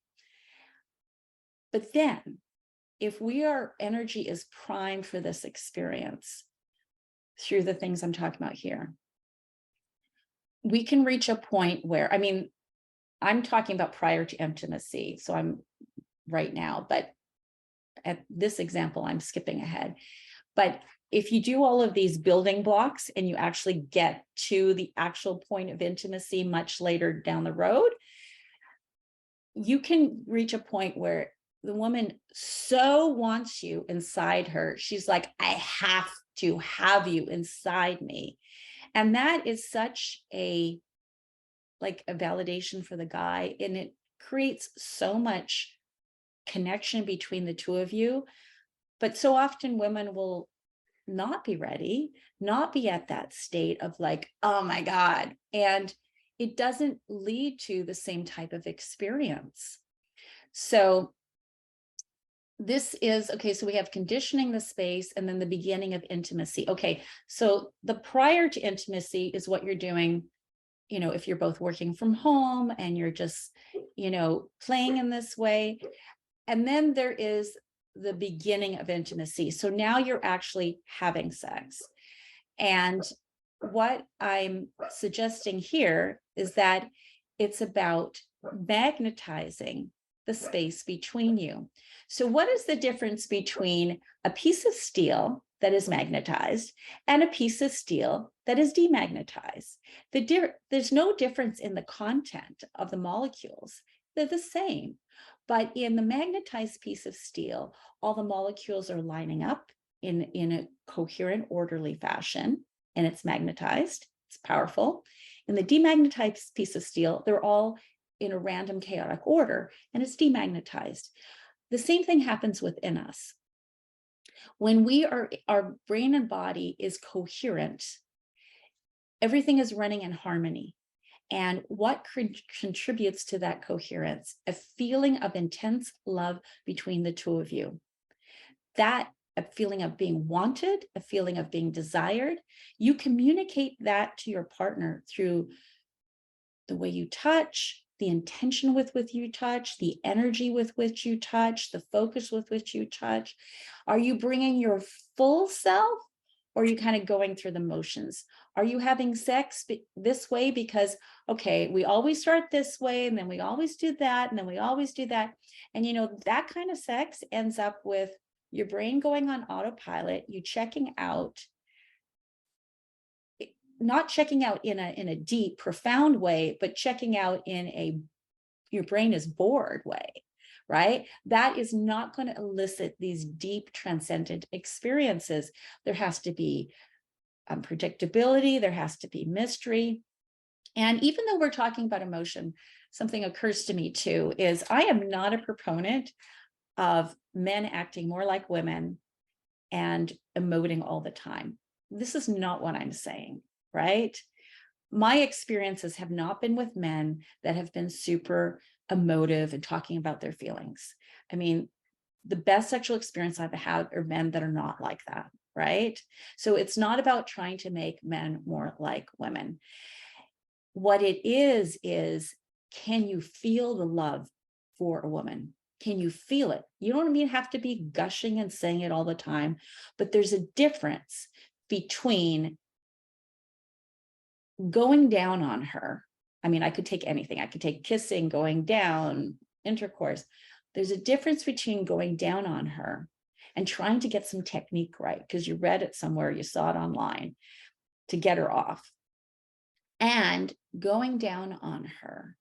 But then if our energy is primed for this experience through the things I'm talking about here, we can reach a point where, I mean, I'm talking about prior to intimacy, so I'm right now, but at this example, I'm skipping ahead. But if you do all of these building blocks and you actually get to the actual point of intimacy much later down the road, you can reach a point where the woman so wants you inside her. She's like, I have to have you inside me. And that is such a validation for the guy. And it creates so much connection between the two of you. But so often women will not be ready, not be at that state of like, oh my God. And it doesn't lead to the same type of experience. So this is, okay, so we have conditioning the space and then the beginning of intimacy. Okay, so the prior to intimacy is what you're doing, if you're both working from home and you're just, playing in this way. And then there is the beginning of intimacy. So now you're actually having sex. And what I'm suggesting here is that it's about magnetizing the space between you. So what is the difference between a piece of steel that is magnetized and a piece of steel that is demagnetized? There's no difference in the content of the molecules. They're the same. But in the magnetized piece of steel, all the molecules are lining up in a coherent, orderly fashion, and it's magnetized. It's powerful. In the demagnetized piece of steel, they're all in a random, chaotic order, and it's demagnetized. The same thing happens within us. When our brain and body is coherent, everything is running in harmony. And what contributes to that coherence? A feeling of intense love between the two of you. That a feeling of being wanted, a feeling of being desired. You communicate that to your partner through the way you touch, the intention with which you touch, the energy with which you touch, the focus with which you touch. Are you bringing your full self, or are you kind of going through the motions? Are you having sex this way because, okay, we always start this way, and then we always do that, and then we always do that. And that kind of sex ends up with your brain going on autopilot, you checking out, not checking out in a deep, profound way, but checking out in your brain is bored way, right? That is not going to elicit these deep, transcendent experiences. There has to be predictability, there has to be mystery. And even though we're talking about emotion, something occurs to me too, is I am not a proponent of men acting more like women and emoting all the time. This is not what I'm saying, right? My experiences have not been with men that have been super emotive and talking about their feelings. I mean, the best sexual experience I've had are men that are not like that, right? So it's not about trying to make men more like women. What it is can you feel the love for a woman? Can you feel it? You don't have to be gushing and saying it all the time, but there's a difference between going down on her. I mean, I could take anything. I could take kissing, going down, intercourse, there's a difference between going down on her and trying to get some technique right, because you read it somewhere, you saw it online, to get her off, and going down on her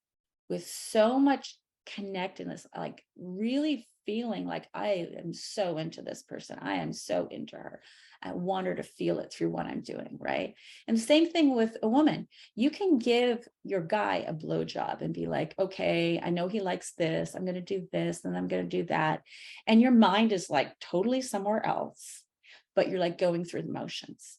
with so much connectedness, like really feeling like I am so into this person. I am so into her. I want her to feel it through what I'm doing, right? And the same thing with a woman. You can give your guy a blowjob and be like, okay, I know he likes this. I'm going to do this and I'm going to do that. And your mind is like totally somewhere else, but you're like going through the motions.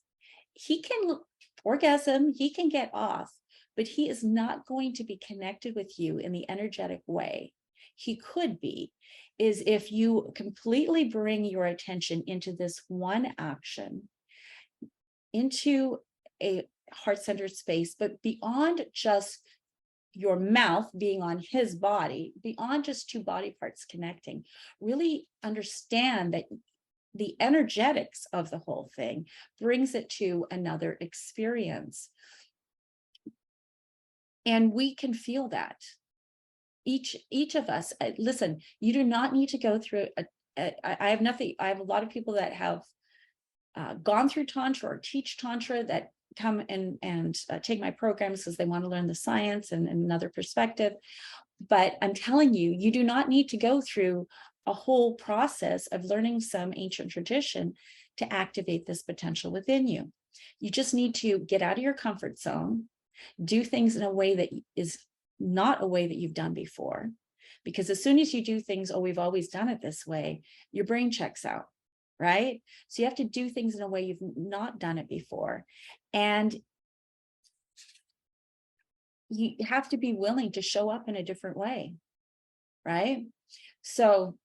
He can orgasm, he can get off, but he is not going to be connected with you in the energetic way he could be, is if you completely bring your attention into this one action, into a heart-centered space, but beyond just your mouth being on his body, beyond just two body parts connecting, really understand that the energetics of the whole thing brings it to another experience. And we can feel that. Each of us, listen, you do not need to go through I have nothing, I have a lot of people that have gone through Tantra or teach Tantra that come and take my programs because they want to learn the science and another perspective. But I'm telling you, you do not need to go through a whole process of learning some ancient tradition to activate this potential within you. You just need to get out of your comfort zone, do things in a way that is not a way that you've done before. Because as soon as you do things, oh, we've always done it this way, your brain checks out, right? So you have to do things in a way you've not done it before. And you have to be willing to show up in a different way, right? So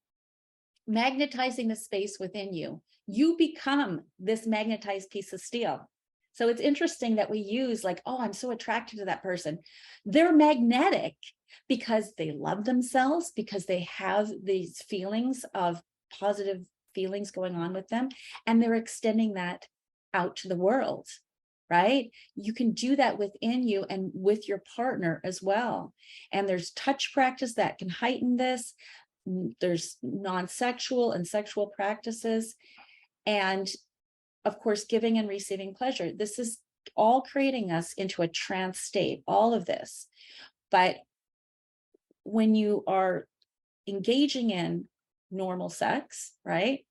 magnetizing the space within you, you become this magnetized piece of steel. So it's interesting that we use like, oh, I'm so attracted to that person. They're magnetic because they love themselves, because they have these feelings of positive feelings going on with them, and they're extending that out to the world, right? You can do that within you and with your partner as well. And there's touch practice that can heighten this. There's non-sexual and sexual practices. And of course, giving and receiving pleasure. This is all creating us into a trance state, all of this. But when you are engaging in normal sex, right?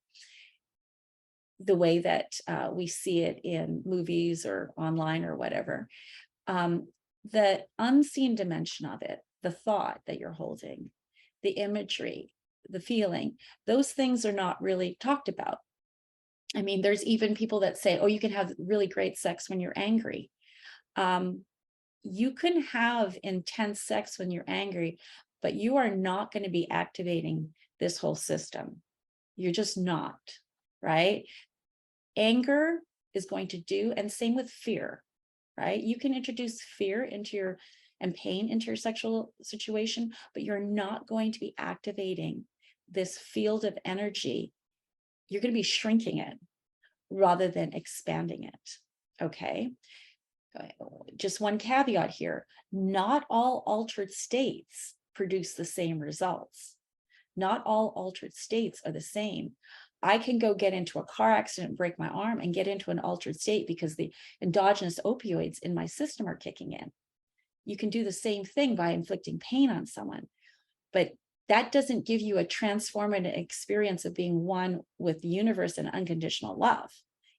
The way that we see it in movies or online or whatever, the unseen dimension of it, the thought that you're holding, the imagery, the feeling, those things are not really talked about. I mean, there's even people that say, oh, you can have really great sex when you're angry. You can have intense sex when you're angry, but you are not going to be activating this whole system. You're just not, right? Anger is going to do, and same with fear, right? You can introduce fear into your, and pain into your sexual situation, but you're not going to be activating this field of energy. You're going to be shrinking it rather than expanding it, okay? Just one caveat here, not all altered states produce the same results. Not all altered states are the same. I can go get into a car accident, break my arm, and get into an altered state because the endogenous opioids in my system are kicking in. You can do the same thing by inflicting pain on someone, but that doesn't give you a transformative experience of being one with the universe and unconditional love.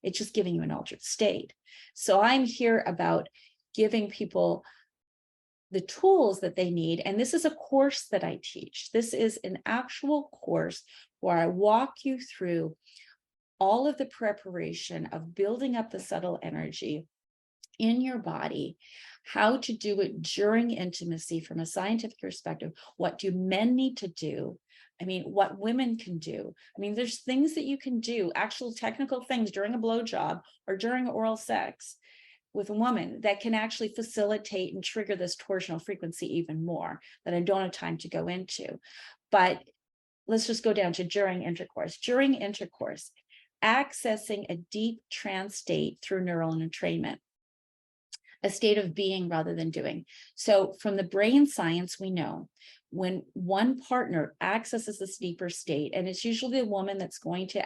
It's just giving you an altered state. So I'm here about giving people the tools that they need. And this is a course that I teach. This is an actual course where I walk you through all of the preparation of building up the subtle energy in your body, how to do it during intimacy from a scientific perspective. What do men need to do? I mean, what women can do. I mean, there's things that you can do, actual technical things during a blowjob or during oral sex with a woman that can actually facilitate and trigger this torsional frequency even more that I don't have time to go into. But let's just go down to during intercourse. During intercourse, accessing a deep trance state through neural entrainment, a state of being rather than doing. So from the brain science, we know when one partner accesses this deeper state, and it's usually the woman that's going to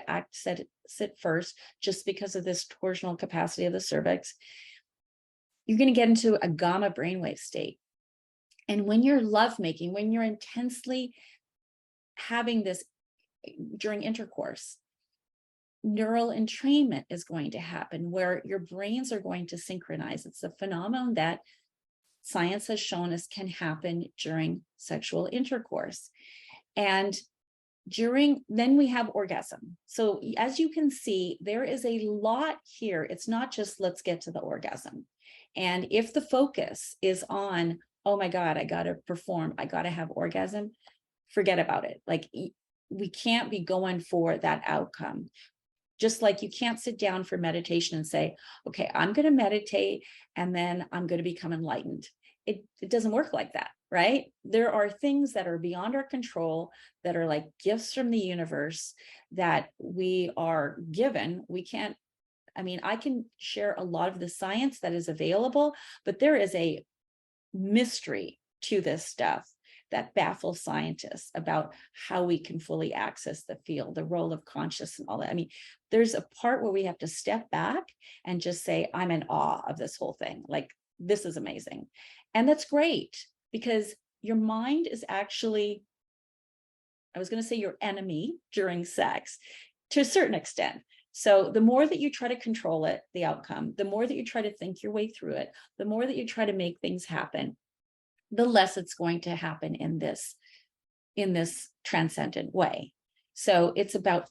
sit first just because of this torsional capacity of the cervix, you're going to get into a gamma brainwave state. And when you're lovemaking, when you're intensely having this during intercourse, neural entrainment is going to happen where your brains are going to synchronize. It's a phenomenon that science has shown us can happen during sexual intercourse. And then we have orgasm. So as you can see, there is a lot here. It's not just let's get to the orgasm. And if the focus is on, oh my God, I got to perform, I got to have orgasm, forget about it. Like, we can't be going for that outcome. Just like you can't sit down for meditation and say, okay, I'm going to meditate and then I'm going to become enlightened. It doesn't work like that, right? There are things that are beyond our control that are like gifts from the universe that we are given. We can't, I can share a lot of the science that is available, but there is a mystery to this stuff that baffles scientists about how we can fully access the field, the role of conscious and all that. There's a part where we have to step back and just say, I'm in awe of this whole thing. Like, this is amazing. And that's great because your mind is actually, I was going to say your enemy during sex to a certain extent. So the more that you try to control it, the outcome, the more that you try to think your way through it, the more that you try to make things happen, the less it's going to happen in this transcendent way. So it's about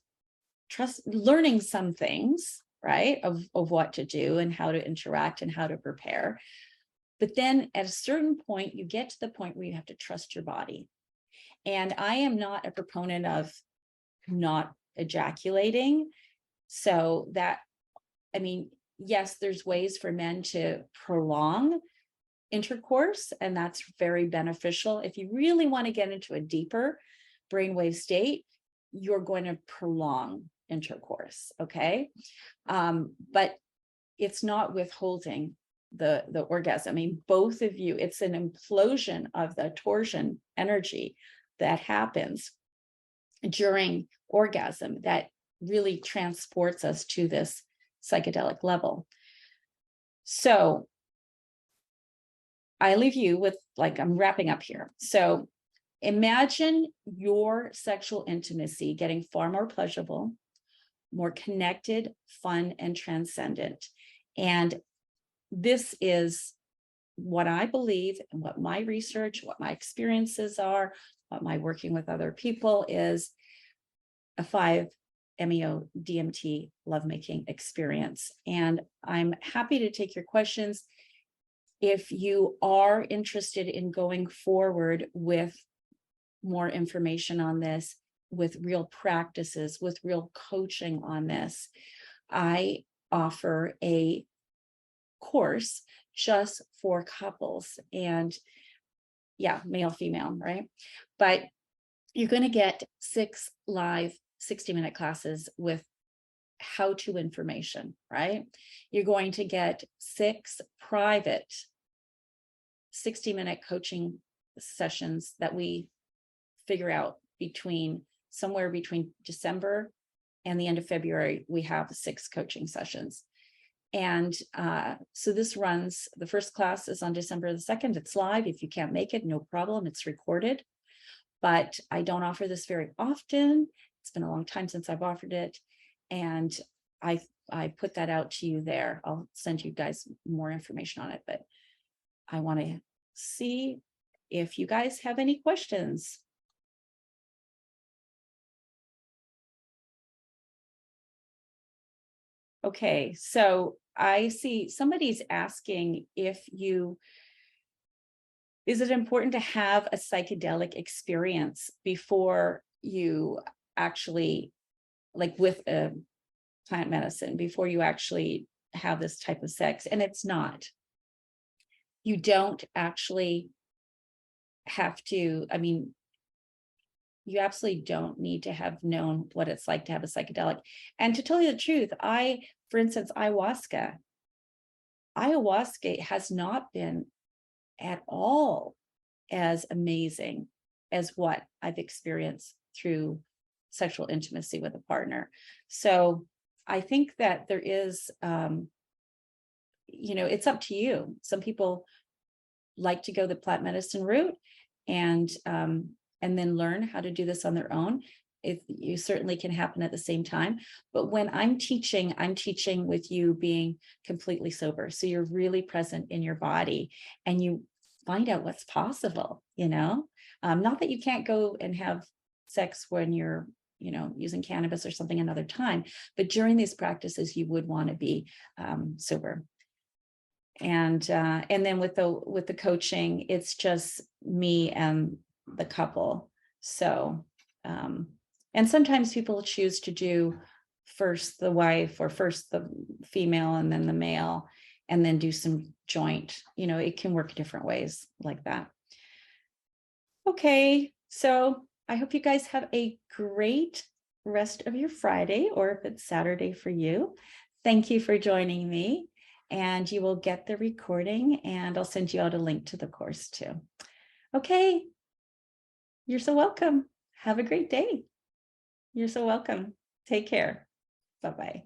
learning some things, right, of what to do and how to interact and how to prepare. But then at a certain point, you get to the point where you have to trust your body. And I am not a proponent of not ejaculating. So that, yes, there's ways for men to prolong intercourse, and that's very beneficial. If you really want to get into a deeper brainwave state, you're going to prolong intercourse, okay? But it's not withholding the orgasm. Both of you, it's an implosion of the torsion energy that happens during orgasm that really transports us to this psychedelic level. So I leave you with, I'm wrapping up here. So imagine your sexual intimacy getting far more pleasurable, more connected, fun, and transcendent. And this is what I believe and what my research, what my experiences are, what my working with other people is a 5-MeO DMT lovemaking experience. And I'm happy to take your questions. If you are interested in going forward with more information on this, with real practices, with real coaching on this, I offer a course just for couples and male, female, right? But you're going to get 6 live 60-minute classes with how-to information, right? You're going to get 6 private 60-minute coaching sessions that we figure out somewhere between December and the end of February. We have 6 coaching sessions. And so this runs, the first class is on December the 2nd. It's live. If you can't make it, no problem. It's recorded. But I don't offer this very often. It's been a long time since I've offered it. And I put that out to you there. I'll send you guys more information on it, but I want to see if you guys have any questions. Okay, so I see somebody's asking is it important to have a psychedelic experience before you actually, like with a plant medicine, before you actually have this type of sex? And it's not. You don't actually have to, you absolutely don't need to have known what it's like to have a psychedelic. And to tell you the truth, for instance, ayahuasca has not been at all as amazing as what I've experienced through sexual intimacy with a partner. So I think that there is, it's up to you. Some people like to go the plant medicine route and then learn how to do this on their own. You certainly can happen at the same time. But when I'm teaching with you being completely sober. So you're really present in your body and you find out what's possible, not that you can't go and have sex when you're, using cannabis or something another time, but during these practices, you would want to be sober. And then with the coaching, it's just me and the couple. So, and sometimes people choose to do first the wife or first the female and then the male, and then do some joint, it can work different ways like that. Okay, so I hope you guys have a great rest of your Friday, or if it's Saturday for you. Thank you for joining me. And you will get the recording, and I'll send you out a link to the course too. Okay, you're so welcome. Have a great day. You're so welcome. Take care. Bye-bye.